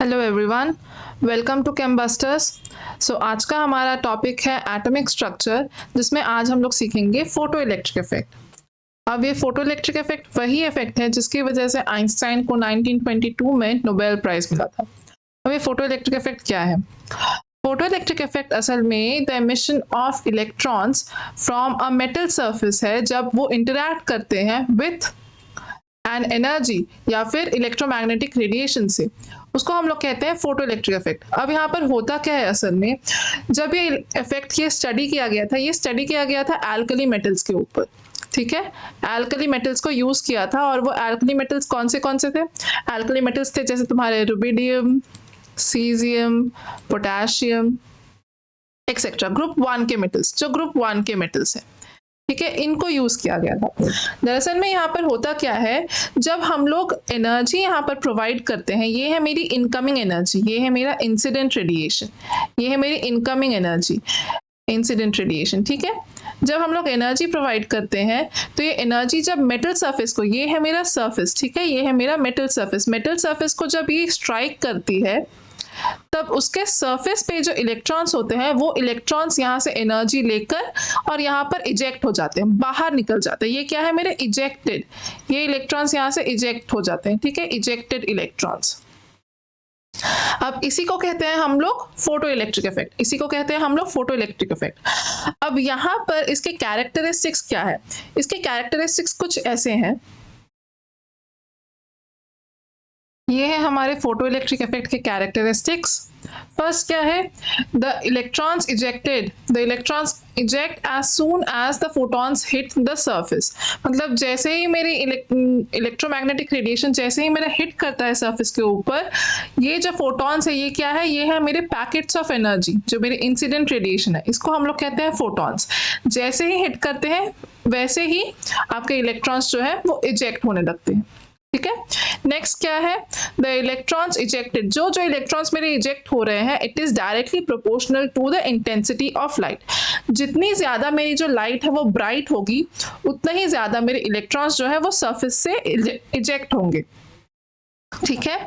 Hello everyone, welcome to Chembusters. आज का हमारा टॉपिक है एटॉमिक स्ट्रक्चर, जिसमें आज हम लोग सीखेंगे फोटो इलेक्ट्रिक इफेक्ट। अब ये फोटो इलेक्ट्रिक इफेक्ट वही इफेक्ट है जिसकी वजह से आइंस्टाइन को 1922 में नोबेल प्राइज मिला था। अब ये फोटो इलेक्ट्रिक इफेक्ट क्या है? फोटो इलेक्ट्रिक इफेक्ट असल में the emission of electrons from a metal surface है, जब वो इंटरैक्ट करते हैं विथ एन एनर्जी या फिर इलेक्ट्रोमैग्नेटिक रेडिएशन से, उसको हम लोग कहते हैं फोटो इलेक्ट्रिक इफेक्ट। अब यहाँ पर होता क्या है असल में, जब ये इफेक्ट ये स्टडी किया गया था, ये स्टडी किया गया था एल्कली मेटल्स के ऊपर। ठीक है, एल्कली मेटल्स को यूज किया था, और वो एल्कली मेटल्स कौन से थे? एल्कली मेटल्स थे जैसे तुम्हारे rubidium, caesium, potassium etcetera, group 1 के मेटल्स, जो ग्रुप 1 के मेटल्स है। ठीक है, इनको यूज किया गया था। दरअसल में यहाँ पर होता क्या है, जब हम लोग एनर्जी यहाँ पर प्रोवाइड करते हैं, ये है मेरी इनकमिंग एनर्जी, ये है मेरा इंसिडेंट रेडिएशन, ये है मेरी इनकमिंग एनर्जी, इंसिडेंट रेडिएशन। ठीक है, जब हम लोग एनर्जी प्रोवाइड करते हैं तो ये एनर्जी जब मेटल सरफेस को, ये है मेरा सरफेस, ठीक है, ये है मेरा मेटल सरफेस, मेटल सरफेस को जब ये स्ट्राइक करती है, तब उसके सरफेस पे जो इलेक्ट्रॉन्स होते हैं, वो इलेक्ट्रॉन्स यहाँ से एनर्जी लेकर और यहाँ पर इजेक्ट हो जाते हैं, बाहर निकल जाते हैं। ये क्या है मेरे इजेक्टेड, ये इलेक्ट्रॉन्स यहाँ से इजेक्ट हो जाते हैं। ठीक है, इजेक्टेड इलेक्ट्रॉन्स। अब इसी को कहते हैं हम लोग फोटो इलेक्ट्रिक इफेक्ट, इसी को कहते हैं हम लोग फोटो इलेक्ट्रिक इफेक्ट। अब यहाँ पर इसके कैरेक्टरिस्टिक्स क्या है? इसके कैरेक्टरिस्टिक्स कुछ ऐसे हैं, ये है हमारे फोटो इलेक्ट्रिक इफेक्ट के कैरेक्टरिस्टिक्स। फर्स्ट क्या है? The electrons ejected, the electrons eject as soon as the photons hit the surface. मतलब जैसे ही मेरी इलेक्ट्रोमैग्नेटिक रेडिएशन जैसे ही मेरा हिट करता है सरफेस के ऊपर, ये जो फोटॉन्स है, ये क्या है? ये है मेरे पैकेट्स ऑफ एनर्जी, जो मेरे इंसिडेंट रेडिएशन है, इसको हम लोग कहते हैं फोटॉन्स। जैसे ही हिट करते हैं वैसे ही आपके इलेक्ट्रॉन्स जो है वो इजेक्ट होने लगते हैं। ठीक है, नेक्स्ट क्या है? द इलेक्ट्रॉन्स इजेक्टेड, जो इलेक्ट्रॉन्स मेरे इजेक्ट हो रहे हैं, it is directly proportional to the intensity of light. जितनी ज्यादा मेरी जो लाइट है वो ब्राइट होगी, उतना ही ज्यादा मेरे इलेक्ट्रॉन्स जो है वो सरफेस से इजेक्ट होंगे। ठीक है,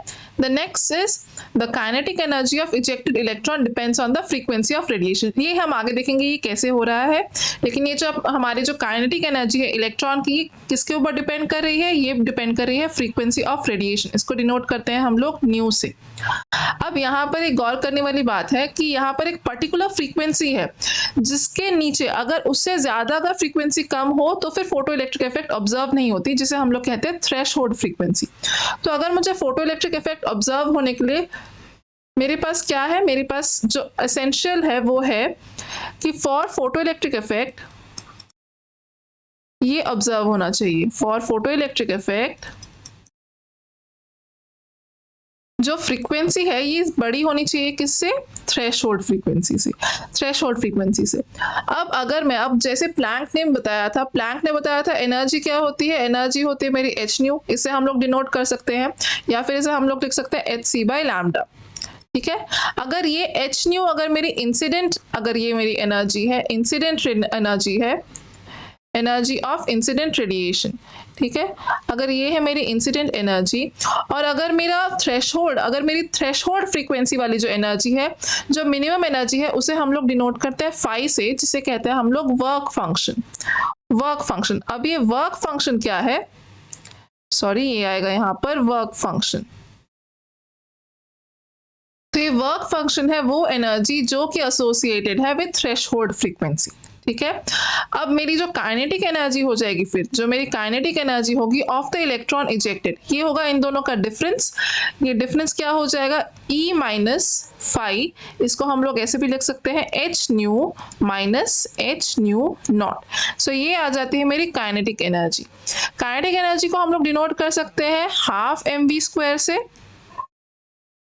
the next is the kinetic energy of ejected electron depends on the frequency of radiation. ये हम आगे देखेंगे ये कैसे हो रहा है, लेकिन ये जो हमारी जो काइनेटिक एनर्जी है इलेक्ट्रॉन की, किसके ऊपर डिपेंड कर रही है? ये डिपेंड कर रही है फ्रीक्वेंसी ऑफ रेडिएशन। इसको डिनोट करते हैं हम लोग न्यू से। अब यहाँ पर एक गौर करने वाली बात है कि यहाँ पर एक पर्टिकुलर फ्रीक्वेंसी है, जिसके नीचे अगर उससे ज्यादा अगर फ्रीक्वेंसी कम हो तो फिर फोटो इलेक्ट्रिक इफेक्ट ऑब्जर्व नहीं होती, जिसे हम लोग कहते हैं थ्रेशहोल्ड फ्रीक्वेंसी। तो अगर मुझे फोटो इलेक्ट्रिक इफेक्ट ऑब्जर्व होने के लिए मेरे पास क्या है? मेरे पास जो एसेंशियल है वो है कि फॉर फोटो इलेक्ट्रिक इफेक्ट ये ऑब्जर्व होना चाहिए। फॉर फोटो इलेक्ट्रिक इफेक्ट जो फ्रीक्वेंसी है ये बड़ी होनी चाहिए, किससे? थ्रेशहोल्ड फ्रीक्वेंसी से, थ्रेशहोल्ड फ्रीक्वेंसी से। अब अगर मैं, अब जैसे प्लैंक ने बताया था, प्लैंक ने बताया था एनर्जी क्या होती है? एनर्जी होती है मेरी एच न्यू, इसे हम लोग डिनोट कर सकते हैं, या फिर इसे हम लोग लिख सकते हैं एच सी बाई लैम्डा। ठीक है, अगर ये एच न्यू अगर मेरी इंसिडेंट, अगर ये मेरी एनर्जी है, इंसिडेंट एनर्जी है, एनर्जी ऑफ इंसिडेंट रेडिएशन। ठीक है, अगर ये है मेरी इंसिडेंट एनर्जी, और अगर मेरा थ्रेशहोल्ड, अगर मेरी थ्रेशहोल्ड फ्रीक्वेंसी वाली जो एनर्जी है, जो मिनिमम एनर्जी है, उसे हम लोग डिनोट करते हैं फाई से, जिसे कहते हैं हम लोग वर्क फंक्शन। वर्क फंक्शन, अब ये वर्क फंक्शन क्या है? सॉरी, ये आएगा यहाँ पर वर्क फंक्शन। तो ये वर्क फंक्शन है वो एनर्जी जो कि एसोसिएटेड है विद थ्रेशहोल्ड फ्रीक्वेंसी। ठीक है, अब मेरी जो काइनेटिक एनर्जी हो जाएगी, फिर जो मेरी काइनेटिक एनर्जी होगी ऑफ द इलेक्ट्रॉन इजेक्टेड, ये होगा इन दोनों का डिफरेंस। ये डिफरेंस क्या हो जाएगा? E माइनस फाई, इसको हम लोग ऐसे भी लिख सकते हैं H nu minus H nu naught. So ये आ जाती है मेरी काइनेटिक एनर्जी। काइनेटिक एनर्जी को हम लोग डिनोट कर सकते हैं हाफ mv स्क्वायर से।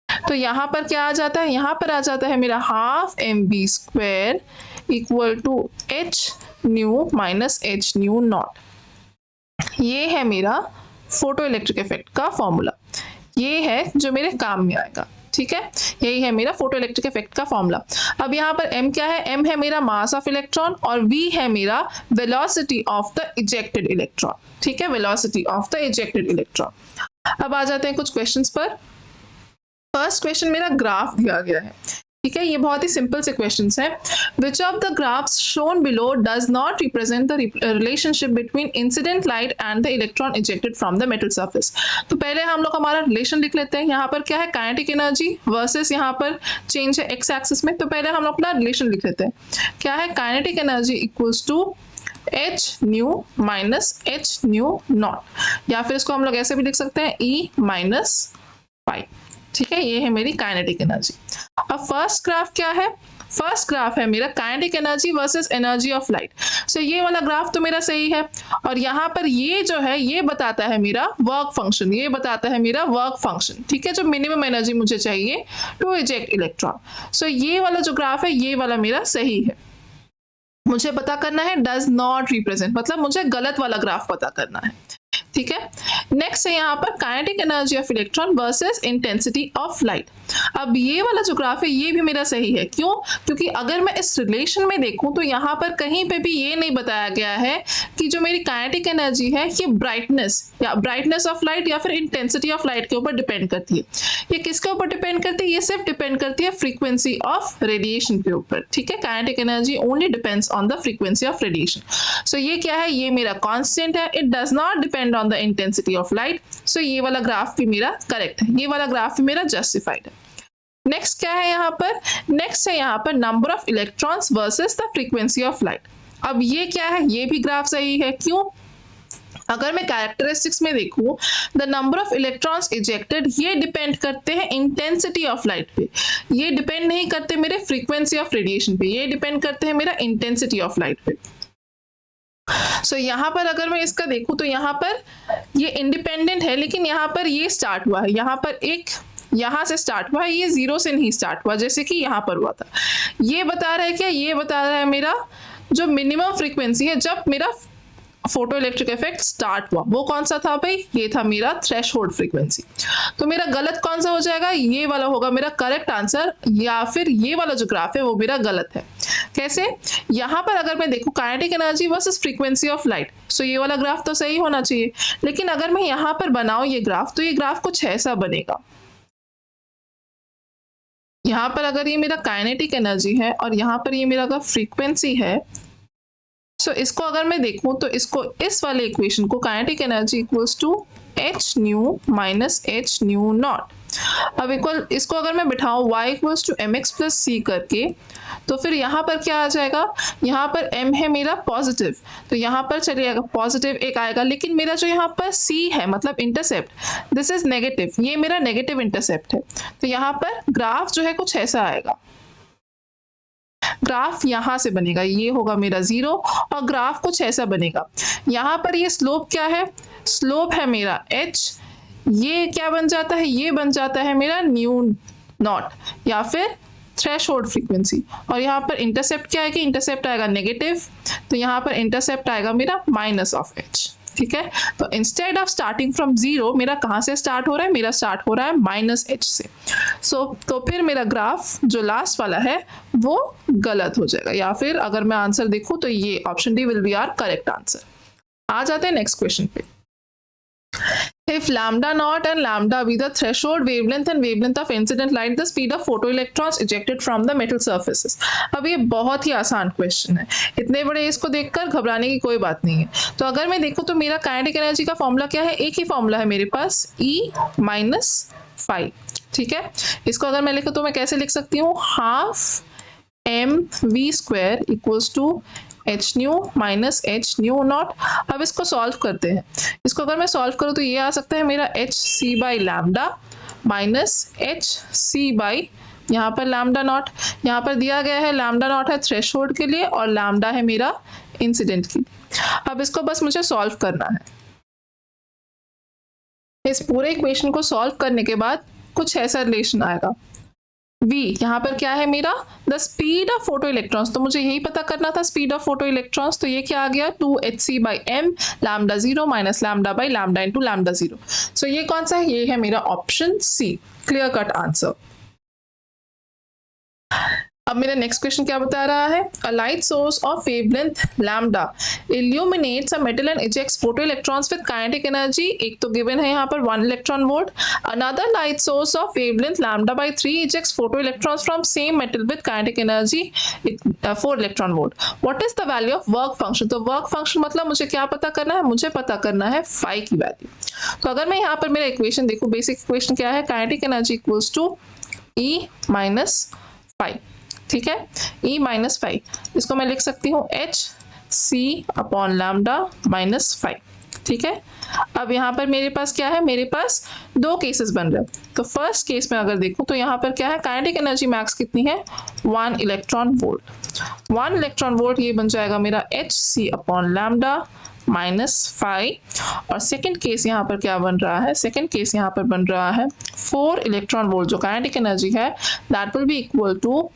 तो यहाँ पर क्या आ जाता है? यहाँ पर आ जाता है मेरा half mv square equal to H nu minus H nu nought. ये है मेरा फोटो इलेक्ट्रिक इफेक्ट का फॉर्मूला, ये है जो मेरे काम में आएगा। ठीक है, यही है मेरा फोटो इलेक्ट्रिक इफेक्ट का फॉर्मूला। अब यहाँ पर m क्या है? m है मेरा मास ऑफ इलेक्ट्रॉन, और v है मेरा velocity of the ejected electron. ठीक है, velocity of the ejected electron. अब आ जाते हैं कुछ क्वेश्चंस पर। फर्स्ट क्वेश्चन मेरा ग्राफ दिया गया है, ठीक है, ये बहुत ही सिंपल से क्वेश्चंस हैं। Which of the graphs shown below does not represent the relationship between incident light and the electron ejected from the metal surface. तो पहले हम लोग हमारा रिलेशन लिख लेते हैं। यहाँ पर क्या है, काइनेटिक एनर्जी वर्सेस यहाँ पर चेंज है एक्स एक्सिस में। तो पहले हम लोग अपना रिलेशन लिख लेते हैं। क्या है, kinetic energy equals to H nu minus H nu nought, या फिर इसको हम लोग ऐसे भी लिख सकते हैं ई माइनस पाई। ठीक है, ये है मेरी काइनेटिक एनर्जी। अब फर्स्ट ग्राफ क्या है, फर्स्ट ग्राफ है मेरा kinetic energy versus energy of light. So ये वाला ग्राफ तो मेरा सही है, और यहाँ पर ये जो है ये बताता है मेरा वर्क फंक्शन, ये बताता है मेरा वर्क फंक्शन, ठीक है, जो मिनिमम एनर्जी मुझे चाहिए टू इजेक्ट इलेक्ट्रॉन। सो ये वाला जो ग्राफ है ये वाला मेरा सही है। मुझे पता करना है डज नॉट रिप्रेजेंट, मतलब मुझे गलत वाला ग्राफ पता करना है। ठीक है, नेक्स्ट है यहाँ पर kinetic energy of electron versus intensity of light. अब ये वाला जो ग्राफ है ये भी मेरा सही है। क्यों? क्योंकि अगर मैं इस रिलेशन में देखूं तो यहाँ पर कहीं पे भी ये नहीं बताया गया है कि जो मेरी काइनेटिक एनर्जी है ये ब्राइटनेस ऑफ लाइट या फिर इंटेंसिटी ऑफ लाइट के ऊपर डिपेंड करती है। ये किसके ऊपर डिपेंड करती है? ये सिर्फ डिपेंड करती है फ्रीक्वेंसी ऑफ रेडिएशन के ऊपर। ठीक है, kinetic energy only depends on the frequency of radiation. So ये क्या है, ये मेरा कॉन्स्टेंट है, it does not depend on the intensity of light. So ये वाला ग्राफ भी मेरा करेक्ट है, ये वाला ग्राफ भी मेरा जस्टिफाइड है। नेक्स्ट क्या है यहाँ पर, नेक्स्ट है यहाँ पर number of electrons versus the frequency of light. अब ये क्या है, ये भी ग्राफ सही है। क्यों? अगर मैं कैरेक्टरिस्टिक्स में देखूं, the number of electrons ejected ये डिपेंड करते हैं इंटेंसिटी ऑफ लाइट पे, ये डिपेंड नहीं करते मेरे फ्रीक्वेंसी ऑफ रेडिएशन पे, ये डिपेंड करते हैं मेरा इंटेंसिटी ऑफ लाइट पे। सो यहाँ पर अगर मैं इसका देखूं तो यहाँ पर ये इंडिपेंडेंट है, लेकिन यहाँ पर ये स्टार्ट हुआ है, यहाँ पर एक यहाँ से स्टार्ट हुआ है, ये जीरो से नहीं स्टार्ट हुआ जैसे कि यहाँ पर हुआ था। ये बता रहा है क्या, ये बता रहा है मेरा जो मिनिमम फ्रीक्वेंसी है जब मेरा फोटो इलेक्ट्रिक इफेक्ट स्टार्ट हुआ, वो कौन सा था भाई, ये था मेरा थ्रेशोल्ड फ्रीक्वेंसी। तो मेरा गलत कौन सा हो जाएगा, ये वाला होगा मेरा करेक्ट आंसर, या फिर ये वाला जो ग्राफ है वो मेरा गलत है। कैसे? यहाँ पर अगर मैं देखूं kinetic energy versus frequency of light, so ये वाला ग्राफ तो सही होना चाहिए, लेकिन अगर मैं यहाँ पर बनाऊं ये ग्राफ, तो ये ग्राफ कुछ ऐसा बनेगा। यहाँ पर अगर ये मेरा काइनेटिक एनर्जी है और यहाँ पर ये मेरा अगर फ्रीक्वेंसी है, सो इसको अगर मैं देखूं तो इसको इस वाले इक्वेशन को kinetic energy equals to H nu minus H nu not. अब इक्वल इसको अगर मैं बिठाऊं y equals to M X plus C करके, तो फिर यहाँ पर क्या आ जाएगा, यहाँ पर m है मेरा पॉजिटिव, तो यहाँ पर चलिएगा पॉजिटिव एक आएगा, लेकिन मेरा जो यहाँ पर c है मतलब इंटरसेप्ट, दिस इज नेगेटिव, ये मेरा नेगेटिव इंटरसेप्ट है। तो यहाँ पर ग्राफ जो है कुछ ऐसा आएगा, ग्राफ यहाँ से बनेगा, ये होगा मेरा 0 और ग्राफ कुछ ऐसा बनेगा। यहाँ पर ये स्लोप क्या है, स्लोप है मेरा h, ये क्या बन जाता है, ये बन जाता है मेरा न्यू नॉट या फिर थ्रेशोल्ड फ्रीक्वेंसी, और यहाँ पर इंटरसेप्ट क्या है कि इंटरसेप्ट आएगा नेगेटिव, तो यहाँ पर इंटरसेप्ट आएगा मेरा माइनस ऑफ h। ठीक है, तो इंस्टेड ऑफ स्टार्टिंग फ्रॉम 0 मेरा कहाँ से स्टार्ट हो रहा है, मेरा स्टार्ट हो रहा है माइनस h से। तो फिर मेरा ग्राफ जो लास्ट वाला है वो गलत हो जाएगा, या फिर अगर मैं आंसर देखूं तो ये option D will be our correct answer. आ जाते हैं नेक्स्ट क्वेश्चन पे। If lambda naught and lambda be the threshold wavelength and wavelength of incident light, the speed of photoelectrons ejected from the metal surfaces। अब ये बहुत ही आसान question है, इतने बड़े इसको देखकर घबराने की कोई बात नहीं है। तो अगर मैं देखूं तो मेरा काइनेटिक एनर्जी का फॉर्मूला क्या है, एक ही फॉर्मूला है मेरे पास, E माइनस फाई। ठीक है, इसको अगर मैं लिखूं तो मैं कैसे लिख सकती हूँ, half mv square equals to H nu minus H nu not. अब इसको सॉल्व करते हैं, इसको अगर मैं सॉल्व करूँ तो ये आ सकता है मेरा H C by lambda minus H C by यहाँ पर लैम्डा नॉट, यहाँ पर दिया गया है लैम्डा नॉट है थ्रेशोल्ड के लिए और लैम्डा है मेरा इंसिडेंट के लिए। अब इसको बस मुझे सॉल्व करना है। इस पूरे इक्वेशन को सॉल्व करने के बाद कुछ ऐसा रिलेशन आएगा, v यहाँ पर क्या है मेरा, the speed of photo electrons, तो मुझे यही पता करना था स्पीड ऑफ फोटो इलेक्ट्रॉन्स, तो ये क्या आ गया 2hc by m lambda 0 minus lambda by lambda into lambda 0। So ये कौन सा है, ये है मेरा option C, clear cut answer. अब मेरा नेक्स्ट क्वेश्चन क्या बता रहा है, a light source of wavelength lambda illuminates a metal and ejects photo electrons with kinetic energy, एक तो गिवन है यहाँ पर 1 electron volt, another light source of wavelength lambda by 3 ejects photo electrons from same metal with kinetic energy 4 electron volt, what is the value of work function. तो work function मतलब मुझे क्या पता करना है, मुझे पता करना है फाई की वैल्यू। तो अगर मैं यहाँ पर मेरा इक्वेशन देखूँ, बेसिक इक्वेशन क्या है, kinetic energy equals to E minus phi, ठीक है, E माइनस फाई, इसको मैं लिख सकती हूँ H C upon lambda minus five, ठीक है। अब यहाँ पर मेरे पास क्या है, मेरे पास दो केसेस बन रहे हैं। तो फर्स्ट केस में अगर देखूँ तो यहाँ पर क्या है, काइनेटिक एनर्जी मैक्स कितनी है, 1 इलेक्ट्रॉन वोल्ट। 1 इलेक्ट्रॉन वोल्ट ये बन जाएगा मेरा H C upon lambda minus five. और सेकेंड केस यहाँ पर क्या बन रहा है, सेकेंड केस यहाँ पर बन रहा है 4 इलेक्ट्रॉन वोल्ट जो काइनेटिक एनर्जी है, that will be equal to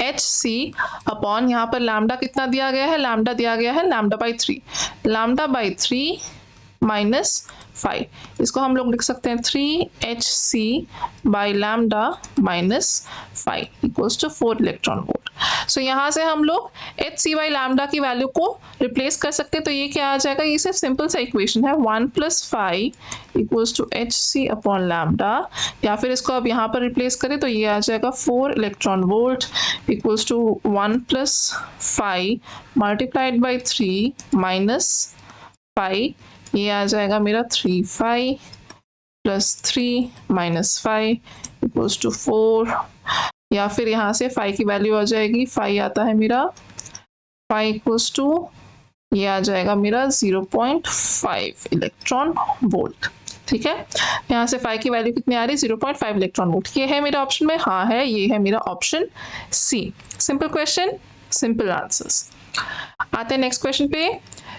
H C upon, यहाँ पर लैम्डा कितना दिया गया है, लैम्डा दिया गया है lambda by 3, lambda by 3 minus 5, इसको हम लोग लिख सकते हैं 3hc by lambda minus 5 equals to 4 electron volt. So यहाँ से हम लोग hc बाई लैम्डा की वैल्यू को रिप्लेस कर सकते हैं। तो ये क्या आ जाएगा, ये सिर्फ सिंपल सा इक्वेशन है, 1 plus 5 equals to hc upon lambda, या फिर इसको अब यहाँ पर रिप्लेस करें तो ये आ जाएगा 4 electron volt equals to 1 plus 5 multiplied by 3 minus 5, ये आ जाएगा मेरा 3 प्लस 3 माइनस 5 इक्वल्स टू 4, या फिर यहाँ से 5 की वैल्यू आ जाएगी, 5 आता है मेरा 5 इक्वल्स टू, ये आ जाएगा मेरा 0.5 इलेक्ट्रॉन वोल्ट, ठीक है। यहाँ से 5 की वैल्यू कितनी आ रही है, 0.5 इलेक्ट्रॉन वोल्ट। ये है मेरा ऑप्शन में, हाँ है, ये है मेरा option C. Simple question, simple answers. आते हैं नेक्स्ट क्वेश्चन पे।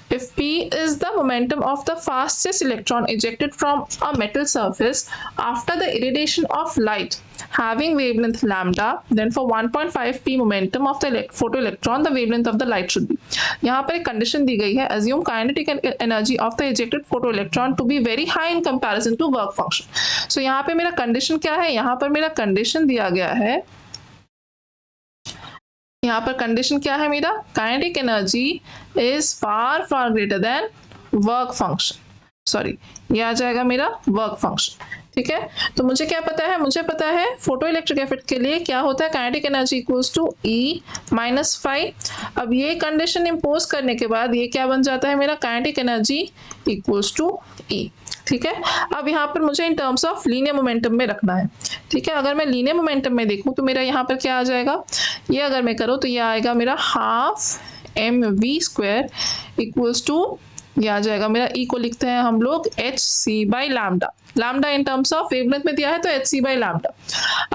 If P is the momentum of the fastest electron ejected from a metal surface after the irradiation of light having wavelength lambda, then for 1.5 p momentum of the photoelectron, the wavelength of the light should be. यहाँ पर एक condition दी गई है, assume kinetic energy of the ejected photoelectron to be very high in comparison to work function. So यहाँ पे मेरा condition क्या है, यहाँ पर मेरा कंडीशन दिया गया है, यहाँ पर कंडीशन क्या है मेरा, kinetic energy is far far greater than work function, sorry ये आ जाएगा मेरा वर्क फंक्शन, ठीक है। तो मुझे क्या पता है, मुझे पता है फोटो इलेक्ट्रिक इफेक्ट के लिए क्या होता है, kinetic energy equals to E minus 5। अब ये कंडीशन इम्पोज करने के बाद ये क्या बन जाता है मेरा, काइनेटिक एनर्जी इक्वल्स टू ई, ठीक है। अब यहाँ पर मुझे इन टर्म्स ऑफ लीनियर मोमेंटम में रखना है, ठीक है। अगर मैं लीनियर मोमेंटम में देखूँ तो मेरा यहाँ पर क्या आ जाएगा, ये अगर मैं करूँ तो ये आएगा मेरा half M V square equals to, ये आ जाएगा मेरा, ई को लिखते हैं हम लोग H C by lambda, lambda in terms of wavelength में दिया है तो एच सी बाई लैम्डा।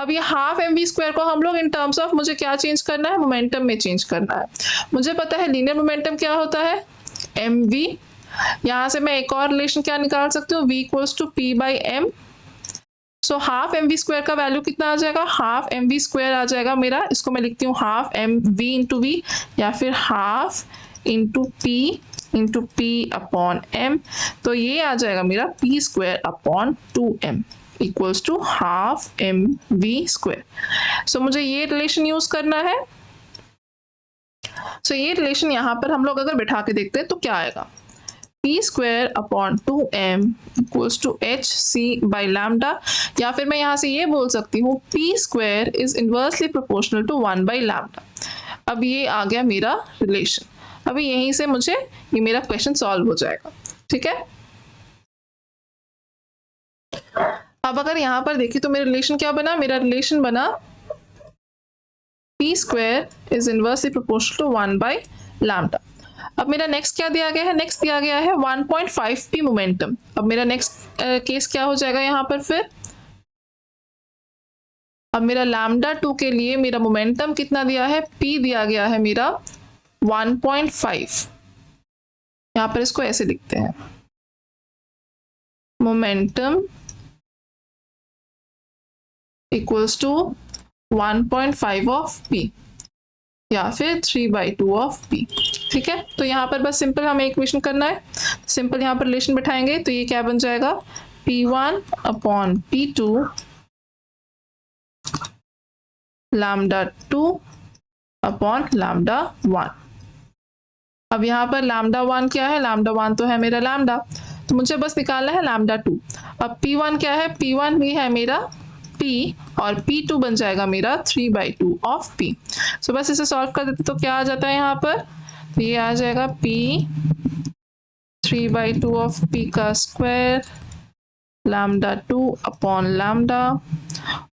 अब ये हाफ एम वी स्क्वायर को हम लोग इन टर्म्स ऑफ मुझे क्या चेंज करना है, मोमेंटम में चेंज करना है। मुझे पता है लीनियर मोमेंटम क्या होता है, एम वी, यहाँ से मैं एक और रिलेशन क्या निकाल सकती हूँ, v equals to P by M. So half M V square का वैल्यू कितना आ जाएगा, हाफ एम वी स्क्वायर आ जाएगा मेरा, इसको मैं लिखती हूँ half M V into V, या फिर half into P upon M, तो ये आ जाएगा मेरा P square upon 2m equals to half M V square. So मुझे ये रिलेशन यूज करना है। सो ये रिलेशन यहाँ पर हम लोग अगर बैठा के देखते हैं तो क्या आएगा, p square upon 2m equals to H C by lambda, या फिर मैं यहाँ से ये बोल सकती हूँ p square is inversely proportional to 1 by lambda. अब ये आ गया मेरा रिलेशन, अभी यहीं से मुझे ये मेरा क्वेश्चन सॉल्व हो जाएगा, ठीक है। अब अगर यहाँ पर देखिए तो मेरा रिलेशन क्या बना, मेरा रिलेशन बना p square is inversely proportional to 1 by lambda. अब मेरा नेक्स्ट क्या दिया गया है, नेक्स्ट दिया गया है 1.5 p मोमेंटम। अब मेरा नेक्स्ट केस क्या हो जाएगा यहाँ पर, फिर अब मेरा लैम्डा 2 के लिए मेरा मोमेंटम कितना दिया है, p दिया गया है मेरा 1.5, यहाँ पर इसको ऐसे लिखते हैं, momentum equals to 1.5 of p, या फिर 3/2 ऑफ p, ठीक है। तो यहाँ पर बस सिंपल हमें इक्वेशन करना है, सिंपल यहाँ पर रिलेशन बैठाएंगे तो ये क्या बन जाएगा, p1 upon p2 lambda 2 upon lambda 1। अब यहाँ पर लैम्डा 1 क्या है, लैम्डा 1 तो है मेरा लैम्डा, तो मुझे बस निकालना है लैम्डा 2। अब P1 क्या है, P1 भी है मेरा P, और P2 बन जाएगा मेरा 3/2 ऑफ P। सो बस इसे सॉल्व कर देते तो क्या आ जाता है यहाँ पर, तो ये आ जाएगा P 3/2 ऑफ P का स्क्वायर लैम्डा 2 अपॉन लैम्डा,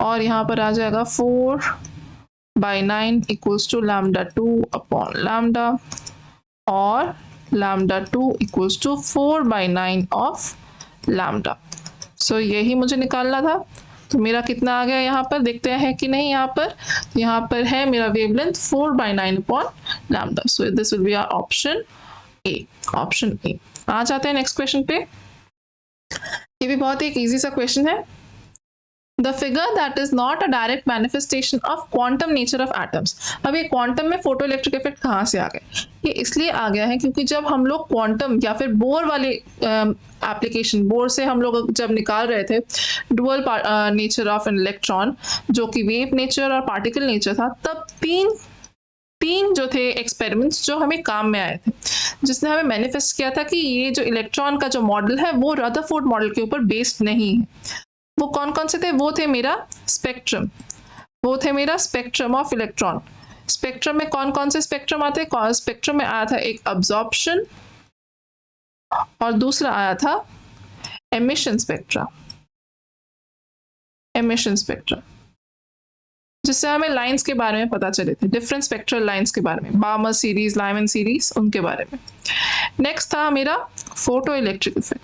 और यहाँ पर आ जाएगा 4/9 equals to lambda 2 upon lambda, और lambda 2 equals to 4/9 of lambda. So यही मुझे निकालना था। तो मेरा कितना आ गया यहाँ पर, देखते हैं कि नहीं यहाँ पर है मेरा wavelength 4/9 upon lambda. So this will be our option A, option A. आ जाते हैं नेक्स्ट क्वेश्चन पे। ये भी बहुत एक इजी सा क्वेश्चन है। The figure that is not a direct manifestation of quantum nature of atoms। अब ये क्वांटम में फोटो इलेक्ट्रिक इफेक्ट कहाँ से आ गए, ये इसलिए आ गया है क्योंकि जब हम लोग क्वांटम या फिर बोर वाले एप्लीकेशन, बोर से हम लोग जब निकाल रहे थे dual nature of an electron, जो कि वेव नेचर और पार्टिकल नेचर था, तब तीन जो थे एक्सपेरिमेंट्स जो हमें काम में आए थे, जिसने हमें मैनिफेस्ट किया था कि ये जो इलेक्ट्रॉन का जो मॉडल है वो रदरफोर्ड मॉडल के ऊपर बेस्ड नहीं है। वो कौन कौन से थे, वो थे मेरा स्पेक्ट्रम, वो थे मेरा स्पेक्ट्रम ऑफ इलेक्ट्रॉन। स्पेक्ट्रम में कौन कौन से स्पेक्ट्रम आते हैं, स्पेक्ट्रम में आया था एक अब्जॉर्प्शन और दूसरा आया था एमिशन स्पेक्ट्रा, एमिशन स्पेक्ट्रा, जिससे हमें लाइंस के बारे में पता चले थे, डिफरेंट स्पेक्ट्रल लाइंस के बारे में, बार्मर सीरीज, लाइमन सीरीज, उनके बारे में। नेक्स्ट था मेरा फोटो इलेक्ट्रिक इफेक्ट,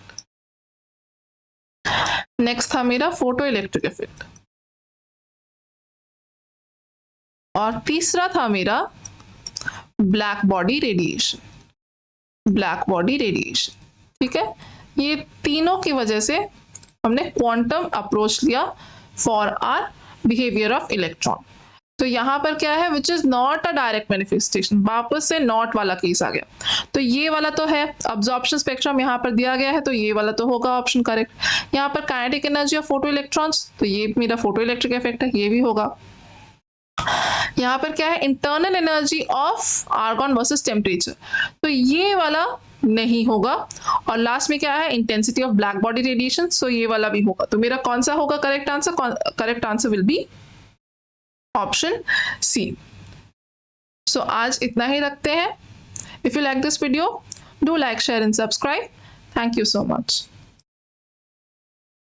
नेक्स्ट था मेरा फोटो इलेक्ट्रिक इफेक्ट, और तीसरा था मेरा black body radiation, black body radiation. ठीक है, ये तीनों की वजह से हमने क्वांटम अप्रोच लिया for are behaviour of electron. तो यहाँ पर क्या है, which is not a direct manifestation, वापस से नॉट वाला केस आ गया। तो ये वाला तो है, अब्जॉर्प्शन स्पेक्ट्रम यहाँ पर दिया गया है, तो ये वाला तो होगा ऑप्शन करेक्ट। यहाँ पर kinetic energy of photo electrons, तो ये मेरा फोटो इलेक्ट्रिक इफेक्ट है, ये भी होगा। यहाँ पर क्या है, internal energy of argon versus temperature, तो ये वाला नहीं होगा। और लास्ट में क्या है, intensity of black body radiation, so ये वाला भी होगा। तो मेरा कौन सा होगा correct answer, correct answer will be option C. So आज इतना ही रखते हैं। If you like this video, do like, share and subscribe. Thank you so much.